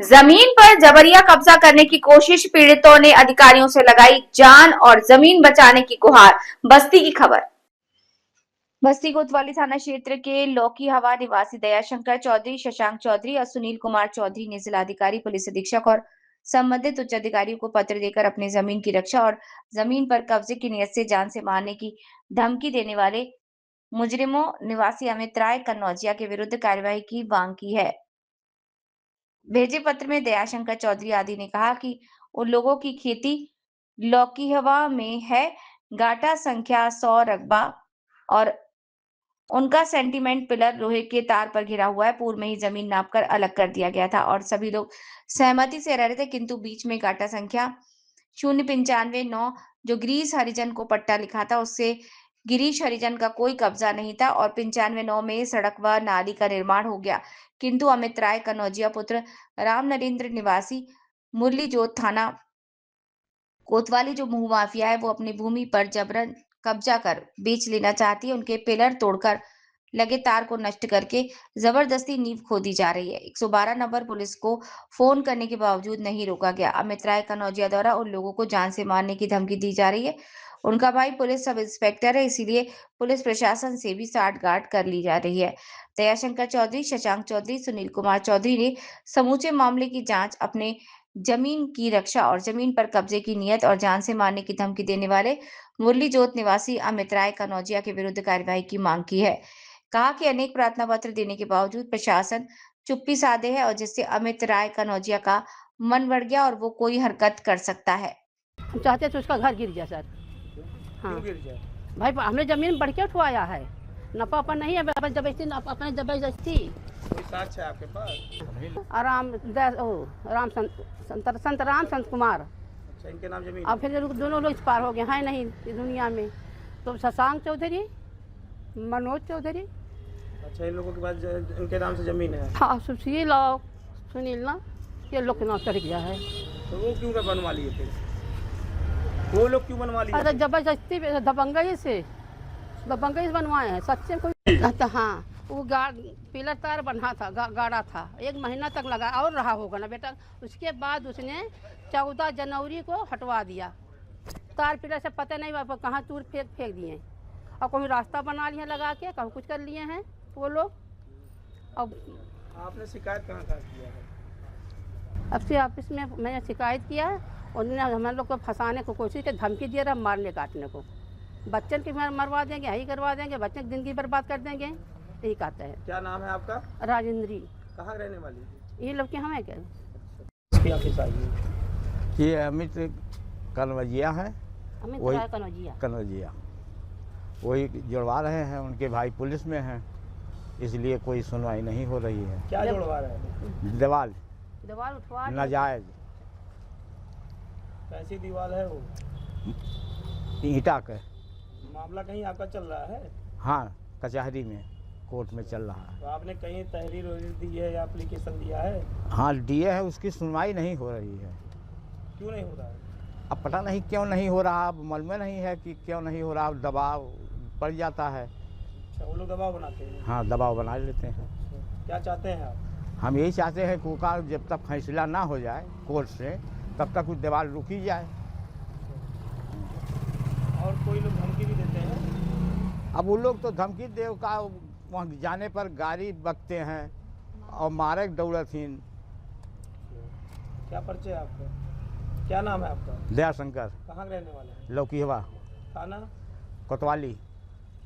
जमीन पर जबरिया कब्जा करने की कोशिश, पीड़ितों ने अधिकारियों से लगाई जान और जमीन बचाने की गुहार। बस्ती की खबर। बस्ती कोतवाली थाना क्षेत्र के लौकी हवा निवासी दयाशंकर चौधरी, शशांक चौधरी और सुनील कुमार चौधरी ने जिलाधिकारी, पुलिस अधीक्षक और संबंधित उच्च अधिकारियों को पत्र देकर अपनी जमीन की रक्षा और जमीन पर कब्जे की नियत से जान से मारने की धमकी देने वाले मुजरिमों निवासी अमित राय कन्नौजिया के विरुद्ध कार्यवाही की मांग की है। भेजे पत्र में दयाशंकर चौधरी आदि ने कहा कि उन लोगों की खेती लौकीहवा में है, गाटा संख्या 100 रकबा और उनका सेंटीमेंट पिलर लोहे के तार पर घिरा हुआ है। पूर्व में ही जमीन नापकर अलग कर दिया गया था और सभी लोग सहमति से रह रहे थे, किंतु बीच में गाटा संख्या 095-9 जो गिरीश हरिजन को पट्टा लिखा था, उससे गिरीश हरिजन का कोई कब्जा नहीं था और 95-9 में सड़क व नाली का निर्माण हो गया। किंतु अमित राय कन्नौजिया पुत्र राम नरेंद्र निवासी मुरली जोत थाना कोतवाली जो भू माफिया है, वो अपनी भूमि पर जबरन कब्जा कर बेच लेना चाहती है। उनके पिलर तोड़कर लगे तार को नष्ट करके जबरदस्ती नींव खोदी जा रही है। 112 नंबर पुलिस को फोन करने के बावजूद नहीं रोका गया। अमित राय कन्नौजिया द्वारा उन लोगों को जान से मारने की धमकी दी जा रही है। उनका भाई पुलिस सब इंस्पेक्टर है, इसीलिए पुलिस प्रशासन से भी साठगांठ कर ली जा रही है। दयाशंकर चौधरी, शशांक चौधरी, सुनील कुमार चौधरी ने समूचे मामले की जांच, अपने जमीन की रक्षा और जमीन पर कब्जे की नियत और जान से मारने की धमकी देने वाले मुरली जोत निवासी अमित राय कन्नौजिया के विरुद्ध कार्रवाई की मांग की है। कहा कि अनेक प्रार्थना पत्र देने के बावजूद प्रशासन चुप्पी साधे है और जिससे अमित राय कन्नौजिया का मन बढ़ गया और वो कोई हरकत कर सकता है। हम चाहते थे उसका घर गिर जाए सर। हाँ क्यों गिर जाए? भाई, हमने जमीन बढ़ के उठवाया है, नफा अपन नहीं है, अपनी जबरदस्ती। कोई साक्ष्य है आपके पास? संत राम संत कुमार। अच्छा, इनके नाम जमीन? अब फिर दोनों लोग पार हो गए हैं नहीं इस दुनिया में। तो शशांक चौधरी, मनोज चौधरी। अच्छा, इन लोगों के पास इनके नाम से जमीन है? हाँ, सुशील और सुनील ना, ये लोग के नाम चढ़ गया है। तो वो क्यों बनवा लिए फिर? वो लोग क्यों बनवा लिए? अरे जबरदस्ती दबंगई से बनवाए हैं, सच्चे कोई। हाँ, वो पिलर तार बना था, गाड़ा था, 1 महीना तक लगा और रहा होगा ना बेटा। उसके बाद उसने 14 जनवरी को हटवा दिया। तार पिलर से पता नहीं कहाँ दूर फेंक दिए और कोई रास्ता बना लिए लगा के, कहीं कुछ कर लिए हैं वो लोग। अब आपने शिकायत कहाँ किया है? अब से ऑफिस में मैंने शिकायत किया। उन्होंने हम लोग को फंसाने को कोशिश की, धमकी दिया रहा, मारने काटने को। बच्चन की मरवा देंगे, यही करवा देंगे, बच्चन की जिंदगी बर्बाद कर देंगे, यही कहते हैं। क्या नाम है आपका? राजेंद्री। कहाँ रहने वाली? ये लोग के हमें क्या ये अमित कन्नौजिया है, वही कन्नौजिया वही जुड़वा रहे हैं। उनके भाई पुलिस में हैं, इसलिए कोई सुनवाई नहीं हो रही है। क्या जुड़वा रहे हैं? दीवार उठवा नाजायज। कैसी दीवार है वो? ईंटा का मामला कहीं आपका चल रहा है? हाँ, कचहरी में, कोर्ट में चल रहा है। तो आपने कहीं तहरीर दी है या एप्लीकेशन दिया है? हाँ, दिए है, उसकी सुनवाई नहीं हो रही है। क्यों नहीं हो रहा है? अब पता नहीं क्यों नहीं हो रहा, अब मालूम नहीं है कि क्यों नहीं हो रहा। दबाव पड़ जाता है। अच्छा, वो लोग दबाव बनाते हैं? हाँ, दबाव बना लेते हैं। क्या चाहते हैं आप? हम यही चाहते हैं कि उसका जब तक फैसला ना हो जाए कोर्ट से, तब तक कुछ दीवार रुकी जाए। और कोई लोग धमकी भी देते हैं? अब वो लोग तो धमकी दे का वहाँ जाने पर गाड़ी बकते हैं और मारे दौड़तीन। क्या परिचय है आपका? क्या नाम है आपका? दयाशंकर। कहाँ रहने वाले हैं? लौकीहवा थाना कोतवाली।